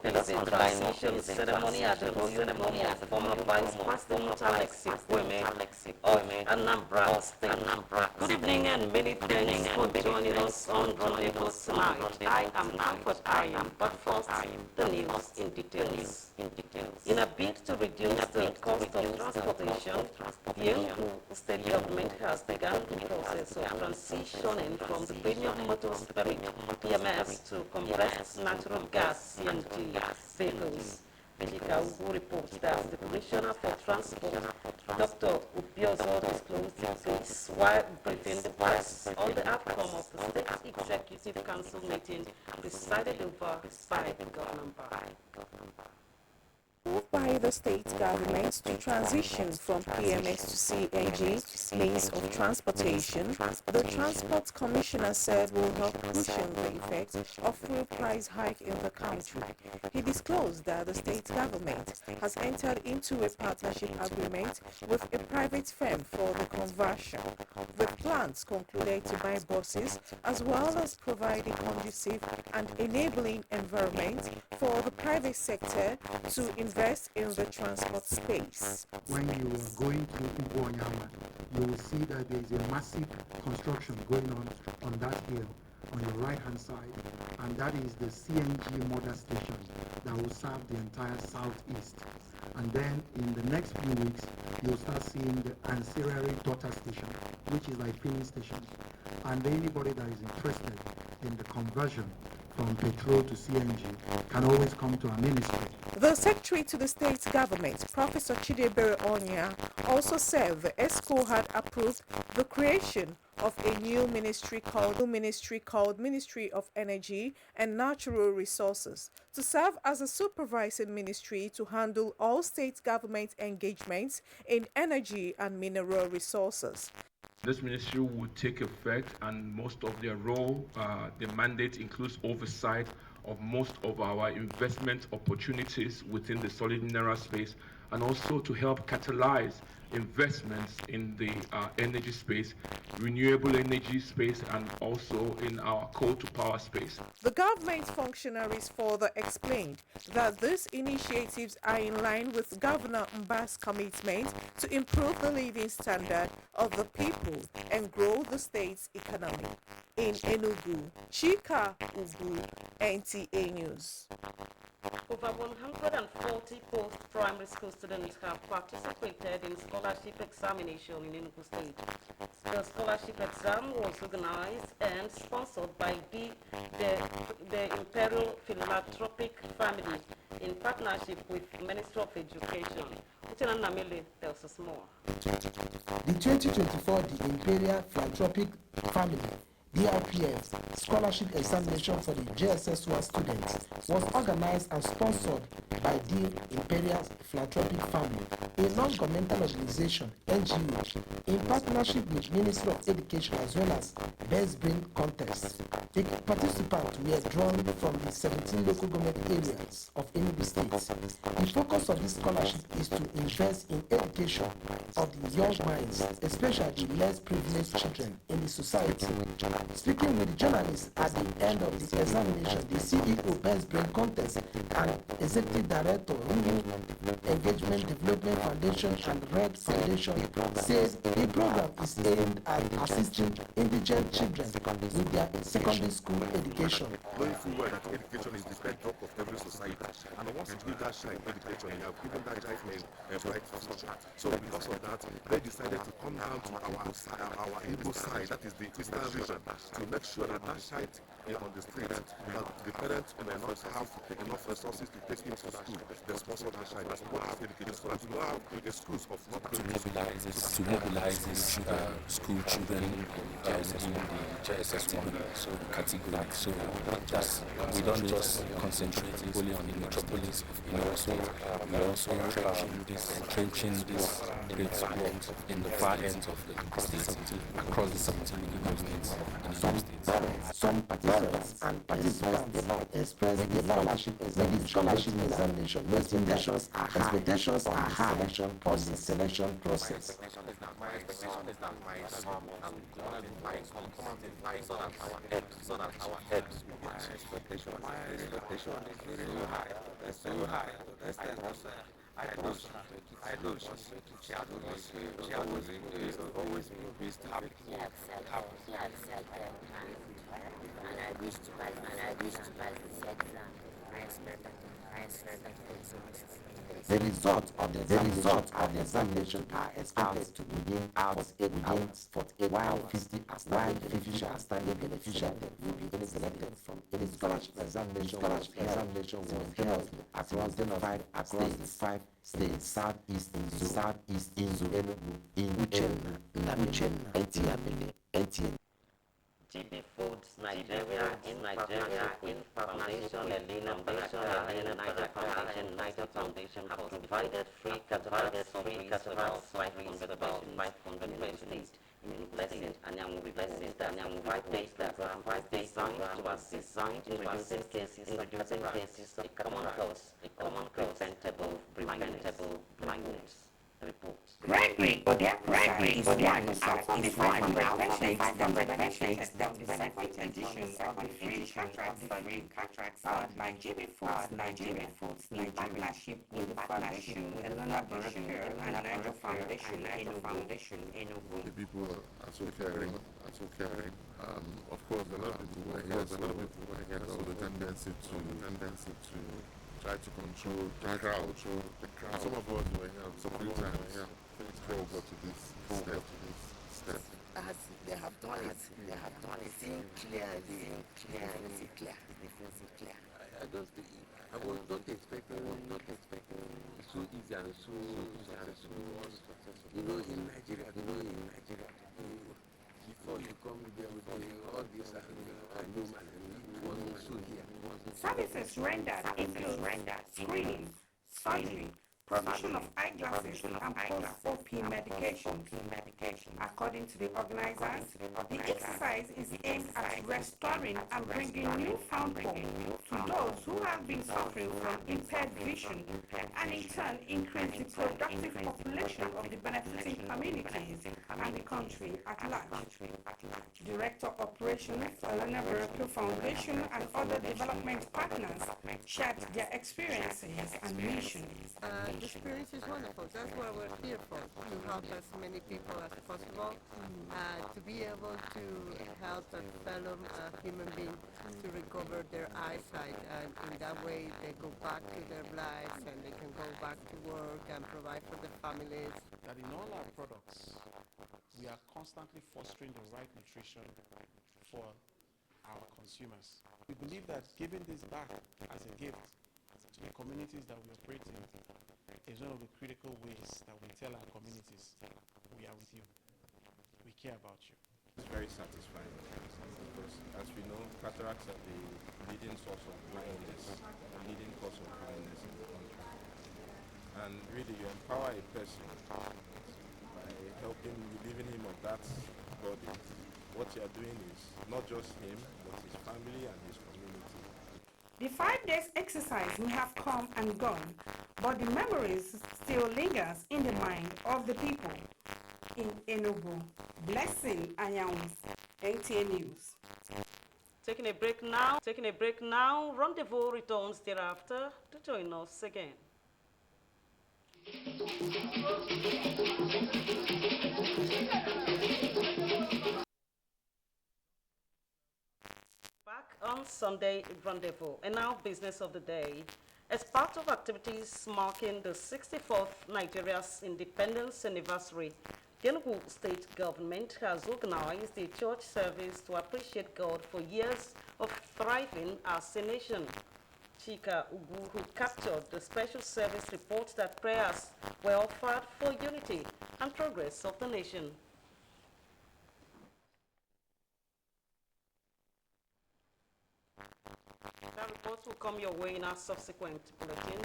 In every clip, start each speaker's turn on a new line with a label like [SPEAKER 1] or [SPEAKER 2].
[SPEAKER 1] There's a transition ceremony at the Royal Ceremony at the former Vice President Nta Enugu of Anambra State. Good evening and many thanks for joining us on Rendezvous tonight. I am Comfort Iron, but first, the news in details. In a bid to reduce the cost of transportation, the Enugu state government has begun the process of transitioning from the premium motospheric PMS to compressed natural gas CNG vehicles. Nta Enugu reports that the Commissioner for Transport, Dr. Ubiozo, disclosed this while briefing the press on the outcome of the State Executive Council meeting presided over by the government.
[SPEAKER 2] By the state government to transition from PMS to CNG means of transportation, the Transport Commissioner said will help cushion the effects of fuel price hike in the country. He disclosed that the state government has entered into a partnership agreement with a private firm for the conversion, with plans concluded to buy buses as well as provide a conducive and enabling environment for the private sector to invest in the transport space.
[SPEAKER 3] When you are going to Ibuanyama, you will see that there is a massive construction going on that hill on your right hand side, and that is the CNG mother station that will serve the entire southeast. And then in the next few weeks, you'll start seeing the ancillary daughter station, which is like filling stations. And anybody that is interested in the conversion from petrol to CNG can always come to our ministry.
[SPEAKER 2] The Secretary to the State Government, Professor Chidebere Onya, also said the ESCO had approved the creation of a new ministry called Ministry of Energy and Natural Resources to serve as a supervising ministry to handle all state government engagements in energy and mineral resources.
[SPEAKER 4] This ministry will take effect, and most of their role, the mandate includes oversight of most of our investment opportunities within the solid mineral space, and also to help catalyze investments in the energy space, renewable energy space, and also in our coal to power space.
[SPEAKER 2] The government functionaries further explained that these initiatives are in line with Governor Mba's commitment to improve the living standard of the people and grow the state's economy. In Enugu, Chika Ubu, NTA News.
[SPEAKER 1] Over 140 post-primary school students have participated in scholarship examination in Enugu State. The scholarship exam was organized and sponsored by the Imperial Philanthropic Family in partnership with Ministry of Education. Lieutenant Namile tells us more.
[SPEAKER 5] The 2024 The Imperial Philanthropic Family BRPF scholarship examination for the JSS1 students was organized and sponsored by the Imperial Philanthropic Family, a non-governmental organization, NGO, in partnership with Ministry of Education as well as Best Brain Contest. The participants were drawn from the 17 local government areas of Enugu State. The focus of this scholarship is to invest in education of the young minds, especially the less privileged children in the society. Speaking with the journalists at the end of the examination, the CEO Best Brain Contest and Executive Director, Human Engagement Development Foundation and Red Foundation, says the program is aimed at assisting indigent children with their secondary school education.
[SPEAKER 6] Knowing full well that education is the bedrock of every society, and once you give that child education, you have given that child a right infrastructure. So because of that, they decided to come down to our Igbo side, that is the Eastern region, to make sure that that child on the street, that the parents may not have enough resources to take him to school. They sponsor that child as well as education, so that we don't have the schools of not
[SPEAKER 7] to mobilize these school children in the JSS1 category. So that's, we don't just concentrate only on the metropolis of Enugu State. We also entrenching this great work in the far ends of the state, across the 17 local governments. in Enugu State.
[SPEAKER 5] Some participants expressed the scholarship examination. Expectations are high on the selection process. The result of the examination are expected to within 48 hours, while 50 outstanding beneficiaries will be selected from any scholarship examination will be held across the five states: Southeast Inzo, Enugu, Uchenna, Nta
[SPEAKER 1] GB Foods Nigeria in Foundation, Elena Niger Foundation have provided free cataract surgery to about 500 patients in blessing Anyanwu blessings that 5 days program was designed to reducing cases of common cause preventable blindness. Reports.
[SPEAKER 8] Gregory is one of the benefits that the second edition of the free contract by GB Foods Nigeria in partnership with the Foundation, Elena Barakir, and Niger Foundation, Enugu.
[SPEAKER 6] The people are so caring. Of course, a lot of people were here, so the tendency to try to control the crowd. Some of us were here some few times before we got to this step.
[SPEAKER 8] As they have done it, seeing clearly. I don't expect it's so easy and so in Nigeria, before you come there with all this services rendered include screening, surgery, provision of eyeglasses and post-OP medication. According to the organizers, the exercise is aimed at restoring and bringing newfound hope to those who have been suffering from impaired vision and in turn increase the productive population of the benefiting communities and the country at large. Director Operations, Elena Barakir Foundation and other development partners shared their experiences and missions.
[SPEAKER 9] The spirit is wonderful. That's what we're here for, to help as many people as possible, to be able to help a fellow human being to recover their eyesight, and in that way they go back to their lives and they can go back to work and provide for their families.
[SPEAKER 10] That in all our products, we are constantly fostering the right nutrition for our consumers. We believe that giving this back as a gift to the communities that we operate in is one of the critical ways that we tell our communities, we are with you, we care about you.
[SPEAKER 4] It's very satisfying because, as we know, cataracts are the leading source of blindness, the leading cause of blindness in the country. And really, you empower a person by helping, relieving him of that burden. What you are doing is not just him, but his family and his community.
[SPEAKER 8] The 5 days exercise may have come and gone, but the memories still lingers in the mind of the people. In Enugu, Blessing Anyanwu, NTA News.
[SPEAKER 1] Taking a break now. Rendezvous returns thereafter to join us again. Back on Sunday Rendezvous, and now business of the day. As part of activities marking the 64th Nigeria's independence anniversary, the Enugu state government has organized a church service to appreciate God for years of thriving as a nation. Chika Ugu, who captured the special service, reports that prayers were offered for unity and progress of the nation. That report will
[SPEAKER 11] come your way in our subsequent bulletin.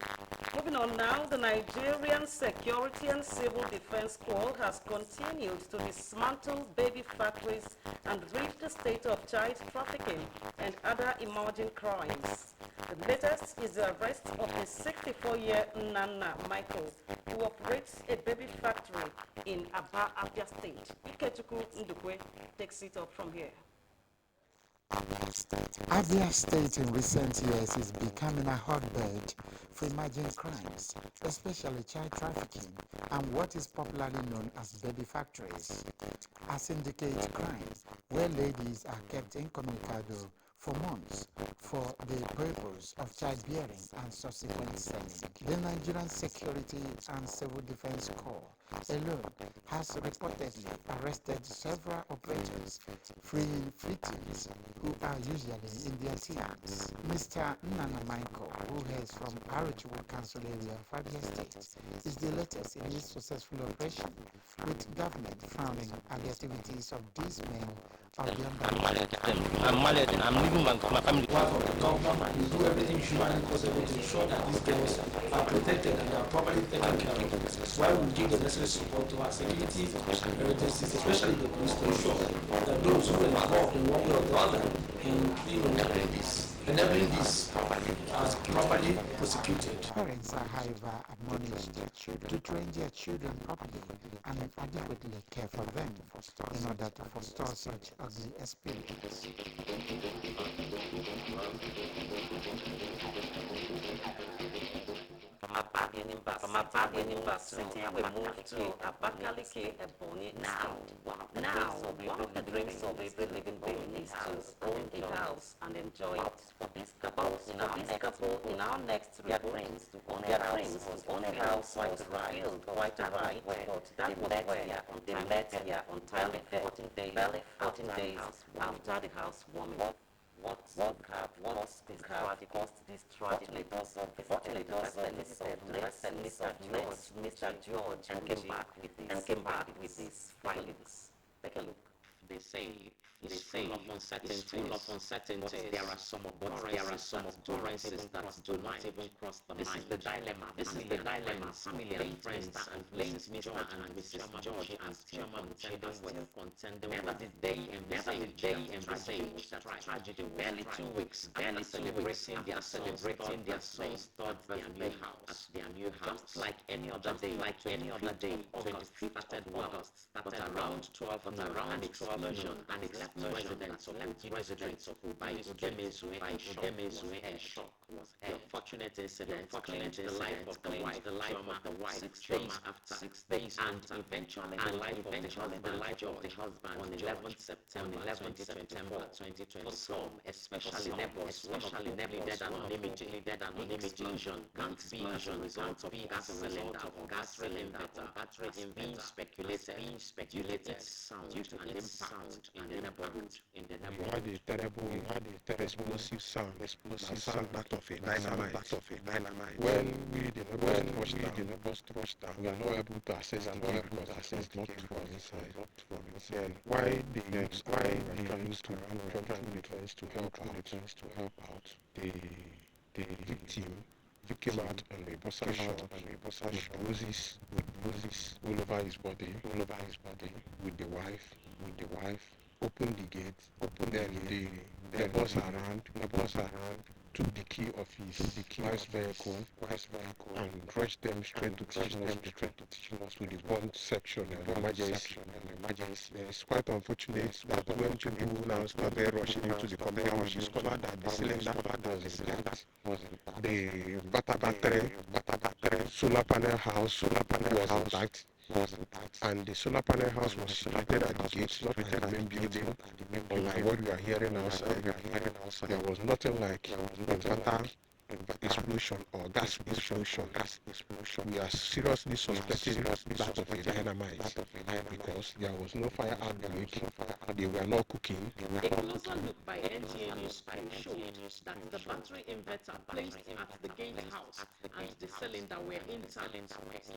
[SPEAKER 11] Moving on now, the Nigerian Security and Civil Defense Corps has continued to dismantle baby factories and rid the state of child trafficking and other emerging crimes. The latest is the arrest of the 64-year Nana Michael, who operates a baby factory in Aba, Abia State. Ikechukwu Ndukwe takes it up from here.
[SPEAKER 12] Abia State in recent years is becoming a hotbed for emerging crimes, especially child trafficking and what is popularly known as baby factories. A syndicate crime where ladies are kept incommunicado for months for the purpose of childbearing and subsequent selling. The Nigerian Security and Civil Defense Corps alone has reportedly arrested several operators, freeing victims who are usually in their teens. Mr. Nana Michael, who hails from Arochukwu Council area of Abia State, is the latest in this successful operation, with government frowning at the activities of these men of the
[SPEAKER 13] I'm married. I'm living my family.
[SPEAKER 5] While for the government, we do everything humanly possible to ensure that these girls are protected and are properly taken care of. That's why we give the necessary support to our security agencies, especially the police, to ensure that those who are involved in one way or the other in enabling this are properly prosecuted.
[SPEAKER 12] Parents are, however, admonished to train their children properly and adequately care for them in order to forestall such ugly experience.
[SPEAKER 1] From a bargaining basket, we move to Abakaliki, Ebony now. Now, one of the dreams of every living being is to own a house and enjoy it. For this couple, in our next report, their dreams to own a house was quite a ride, but that was where they met their untimely death, 14 days after the housewarming. What caused this tragedy? Fortunately, Mr. George and came back with these findings. Take a look. They say it's full of uncertainties, but there are some occurrences that do not even cross the mind. This is the dilemma. Family and friends and Mr. and Mrs. George and Chairman contending. Never did they envisage that tragedy. Barely 2 weeks after celebrating their son's third birthday at their new house. Just like any other day, 25th of August, but around 12 an explosion and it left residents of Udemezue in shock. Was a fortunate incident claimed the life of the wife 6 days and eventually the life of the husband on 11th September 2024. For some, especially neighbors, dead anonymity explosion can't be as a result of gas cylinder or batteries being speculated. It sound and impact in the neighborhood.
[SPEAKER 14] We had a terrible explosive sound that of a dynamite. When we the neighbors touched down, we are not able to access the key because access not from inside. Then why the youths to help out the victim came out and we bust out with bruises all over his body, with the wife, opened the gate, then the neighbors around, took the key of his wife's vehicle and rushed them straight to teaching us to the bond section and emergency. It's quite unfortunate that when people now started rushing into the compound, we discovered that the cylinder was intact. The battery solar panel house was intact. And the solar panel house was situated at the gate, not at the main building, unlike what we are hearing outside. There was nothing like inverter explosion or gas explosion. We are seriously suspecting that of a dynamite because there was no fire outbreak. They were not cooking.
[SPEAKER 15] A closer look by NTA News crew showed that the battery inverter placed at the gatehouse and the cylinder were intact,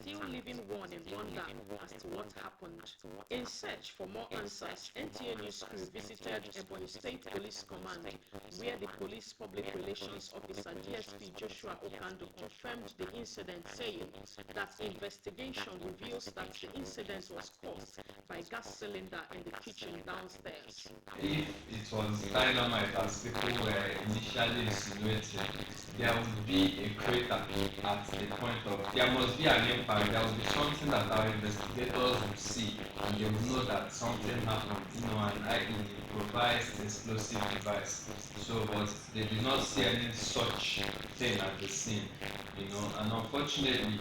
[SPEAKER 15] still leaving one in wonder as to what happened. In search for more answers, NTA News crew visited Ebonyi State Police Command, where the police public relations officer DSP Joshua Okando confirmed the incident, saying that investigation reveals that the incident was caused by gas cylinder in the kitchen downstairs.
[SPEAKER 16] If it was dynamite as people were initially insinuating, there would be a crater at the point of, there must be an impact, there would be something that our investigators would see and they would know that something happened, an improvised explosive device. So, but they did not see any such thing at the scene, and unfortunately,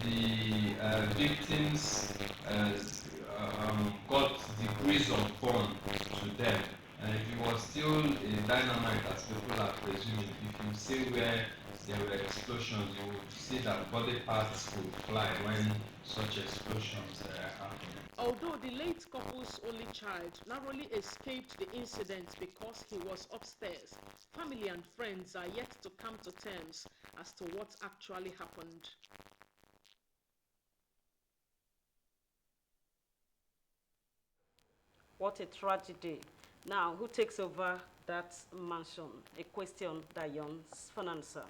[SPEAKER 16] the victims got degrees of burn to them. And if it was still a dynamite, as people are presuming, if you see where there were explosions, you would see that body parts would fly when such explosions happen.
[SPEAKER 15] Although the late couple's only child narrowly escaped the incident because he was upstairs, family and friends are yet to come to terms as to what actually happened.
[SPEAKER 11] What a tragedy. Now, who takes over that mansion? A question that yearns for an answer.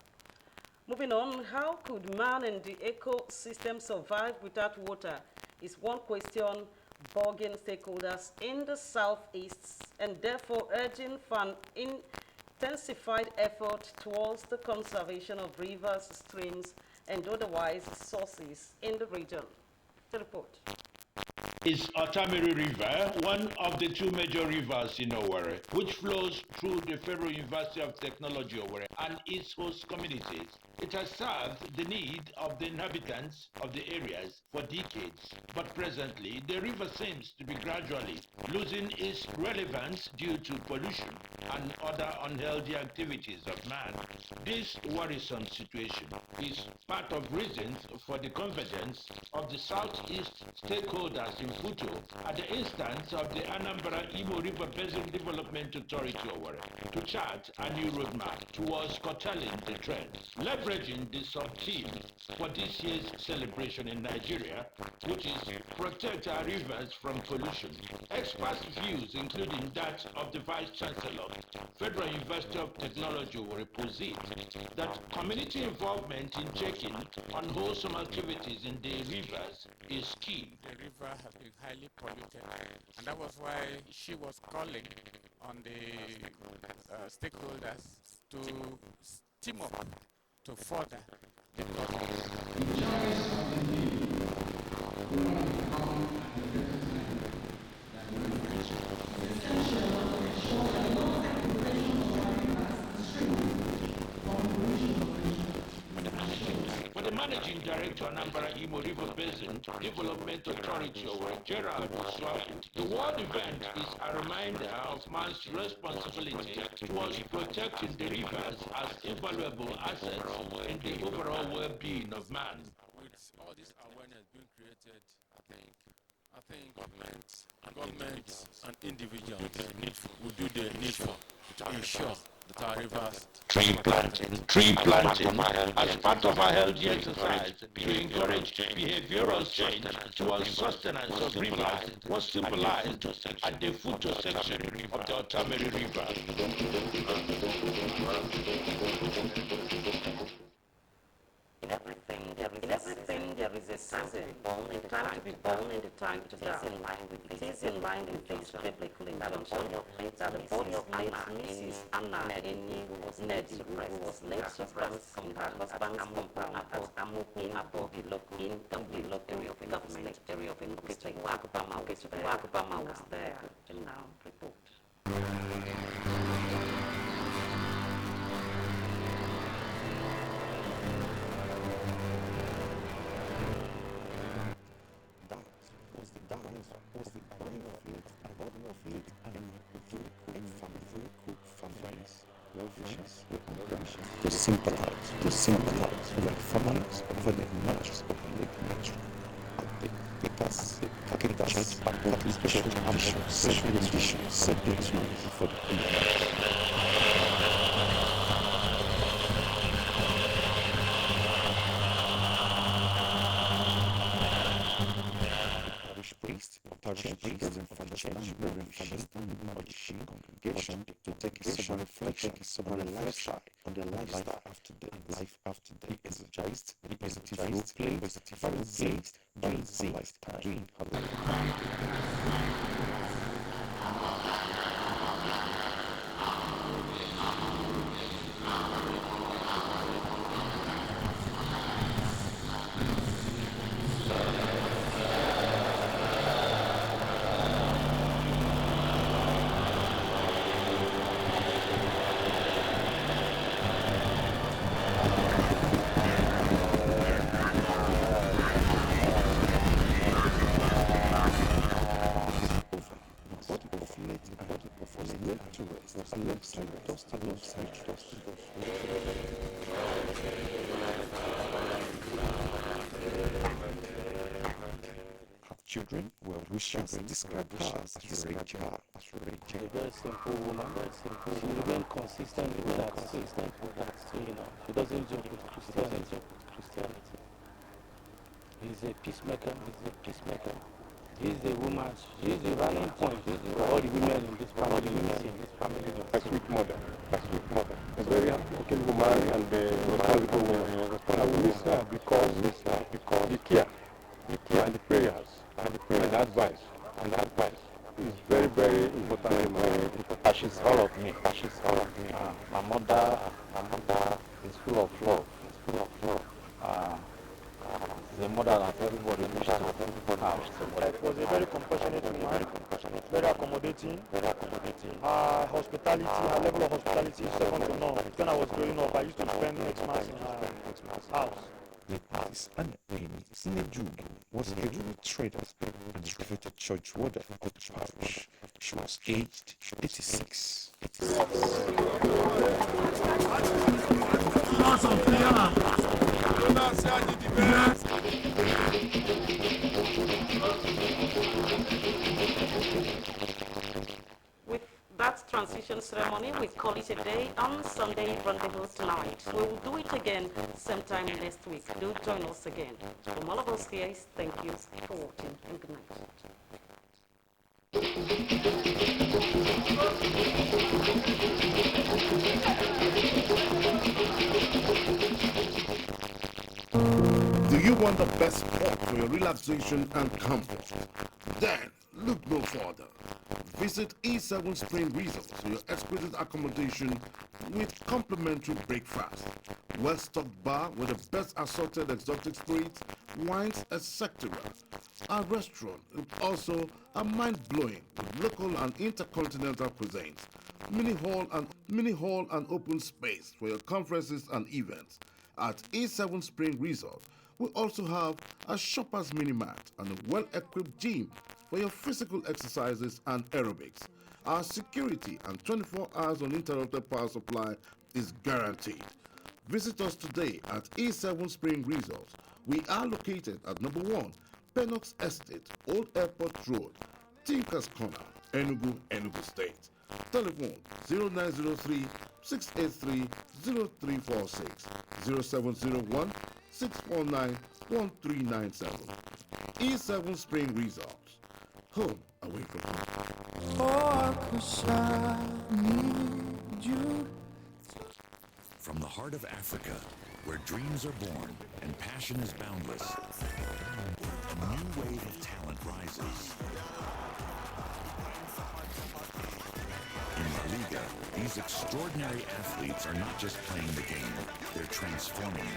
[SPEAKER 11] Moving on, how could man and the ecosystem survive without water is one question bugging stakeholders in the southeast and therefore urging for an intensified effort towards the conservation of rivers, streams, and otherwise sources in the region. The report
[SPEAKER 17] is Otamiri River, one of the two major rivers in Owerri, which flows through the Federal University of Technology Owerri and its host communities. It has served the need of the inhabitants of the areas for decades, but presently the river seems to be gradually losing its relevance due to pollution and other unhealthy activities of man. This worrisome situation is part of reasons for the convergence of the Southeast stakeholders in Futo at the instance of the Anambra Imo River Basin Development Authority Owerri to chart a new roadmap towards curtailing the trend. Leveraging the sub-theme for this year's celebration in Nigeria, which is Protect Our Rivers from Pollution, experts' views, including that of the Vice Chancellor, Federal University of Technology, will posit that community involvement in checking on wholesome activities in the rivers is key.
[SPEAKER 10] The river has been highly polluted, and that was why she was calling on the stakeholders to team up to further the
[SPEAKER 17] For the Managing Director, Anambra Imo River Basin Development Authority, Gerald Swart, the world event is a reminder of man's responsibility towards protecting the rivers as invaluable assets in the overall well-being of man.
[SPEAKER 18] With all this awareness being created, I think government and individuals will do the needful to ensure that our rivers
[SPEAKER 17] Tree planting as part of our healthy exercise to encourage behavioral change towards sustenance of rivers was symbolized at the Futo section of the Otamiri River.
[SPEAKER 1] In everything there is a time to be born and a time to be born and a time to die. It is in line with this biblical injunction that the body of late Mrs. Nta Enugu who was laid suppressed in her husband's compound at Amuku in the local government area of Enugu State. Wakubama was there. And now report.
[SPEAKER 14] Well, fish
[SPEAKER 19] to sympathize with the families, for the marches of the nature. It has just special edition, for the people. Parish priest from the standing congregation to take a sober reflection on the lifestyle after death. He exercised positive role play during her life. Children were wishes described her as a very simple woman, She remained consistent with that, she doesn't joke with Christianity. He's a peacemaker, He's the woman, she's the rallying point for all the women in this family.
[SPEAKER 14] A sweet mother. A very hardworking woman and a responsible woman. I will miss her because the care and the prayers and advice is very, very important in my life.
[SPEAKER 19] She's all of me. My mother is full of love. She's a mother that everybody wishes to have.
[SPEAKER 20] It was a very compassionate woman, very accommodating. Her hospitality, her level of hospitality is second to none. When I was growing up, I used to spend Xmas in her house.
[SPEAKER 19] The artist Nta Enugu was a jewel trader and the devoted church warden of the parish. She was aged 86.
[SPEAKER 11] With that transition ceremony, we call it a day on Sunday Rendezvous tonight. We will do it again same time next week. Do join us again. From all of us here, thank you for watching and good night.
[SPEAKER 21] Do you want the best spot for your relaxation and comfort? Then look no further. Visit E7 Spring Resort for your exquisite accommodation with complimentary breakfast, well-stocked bar with the best assorted exotic spirits, wines, etc. Our restaurant is also a mind-blowing with local and intercontinental cuisines, mini hall and open space for your conferences and events. At E7 Spring Resort, we also have a shopper's mini-mart and a well-equipped gym for your physical exercises and aerobics. Our security and 24 hours uninterrupted power supply is guaranteed. Visit us today at E7 Spring Resort. We are located at number 1, Penox Estate, Old Airport Road, Tinkers Corner, Enugu State. Telephone 0903 683 0346 0701 649 1397. E7 Spring Resort. Home away from home.
[SPEAKER 22] From the heart of Africa, where dreams are born and passion is boundless, a new wave of talent rises. In La Liga, these extraordinary athletes are not just playing the game, they're transforming it.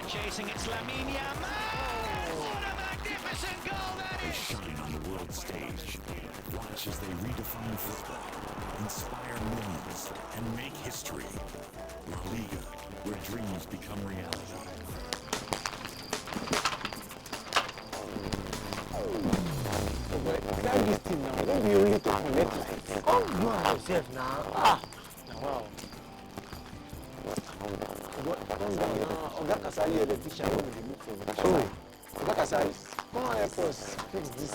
[SPEAKER 23] Chasing, it's Lamine Yamal! What a magnificent goal that
[SPEAKER 22] They
[SPEAKER 23] is!
[SPEAKER 22] shine on the world stage. Watch as they redefine football, inspire millions, and make history. La Liga, where dreams become reality.
[SPEAKER 20] Try this thing now. Don't be only to collect life. Oh, you and yourself now. Ah, wow. Calm down now. Oga Kasali, the teacher, will be looking. So, Oga Kasali, come and help us fix this.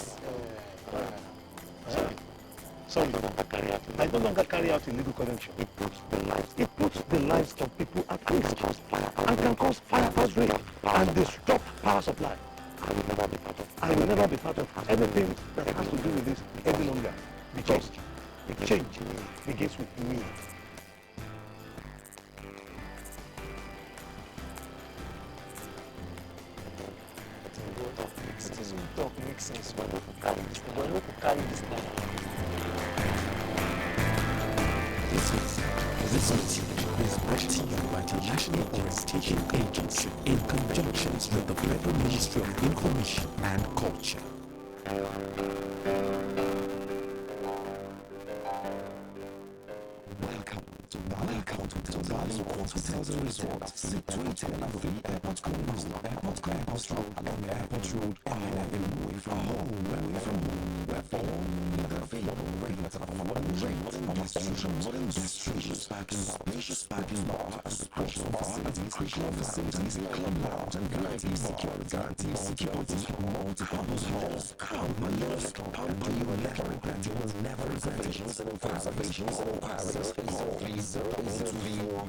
[SPEAKER 20] Sorry, I no longer carry out illegal connection. It puts the lives of people at risk and can cause fire outbreak and disrupt power supply. I will never be part of anything that has to do with this any longer because the change begins with me. This talk makes sense. But we need to carry this down.
[SPEAKER 22] This message is brought to you by the National Orientation Agency in conjunction with the Federal Ministry of Information and Culture. Welcome to the Bali Hotels and Resorts, situated at the Airport Complex, Airport Road, along Airport Road, away from home, where the available rates of modern guest spacious parking lot, and special facilities, club lounge, and guaranteed security, multiple halls. Come, my love, and you will never regret it. Reservations and inquiries, please 08034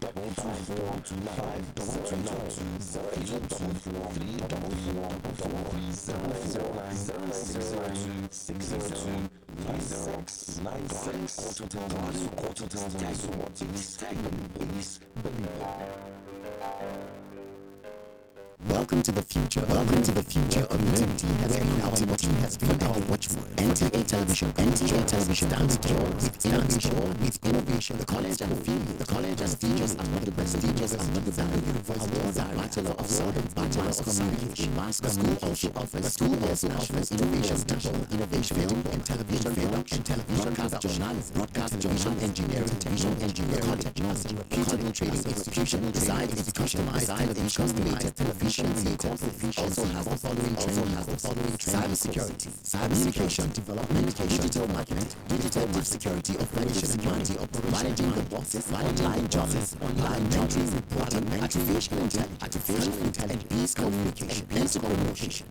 [SPEAKER 22] Welcome to the future of learning, where activity has been our watchword. NTA Television stands tall with innovation. The college and features among the prestigious and awards are Bachelor of Science in Mass Communication. The school also offers 2 years national innovation film and television broadcast journalism, engineering. The college has a reputable training institution designed its customized television-related television theater. Also has the following training: cybersecurity, communication development, digital marketing, digital security operation, managing the bosses, online jobs, online meeting, reporting, artificial intelligence, and peace communication,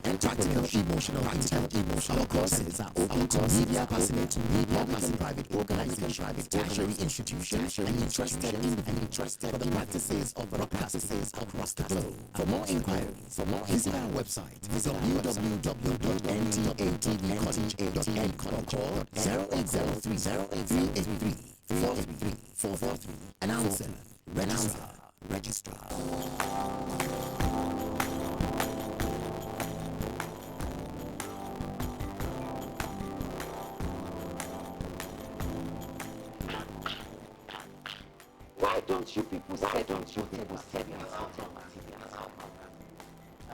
[SPEAKER 22] and practical emotional intelligence. Our courses are open to media passionate, public and private organizations, tertiary institutions, and interested for the practices across the globe. For more inquiries, visit our website www.ntatvcollege.com or 0803-433. Announcer, Registrar.
[SPEAKER 1] Why don't you people say serious?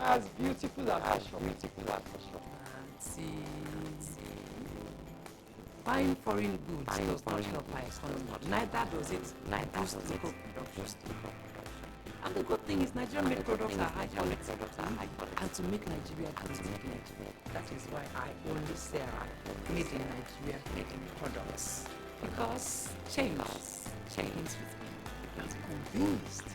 [SPEAKER 1] As beautiful as fashion.
[SPEAKER 2] See, buying foreign goods does not help our economy. Neither does it boost local production. And the good thing is Nigerian-made products are high quality. And to make Nigeria great, that is why I only sell made in Nigeria products. Because change begins with me. I'm convinced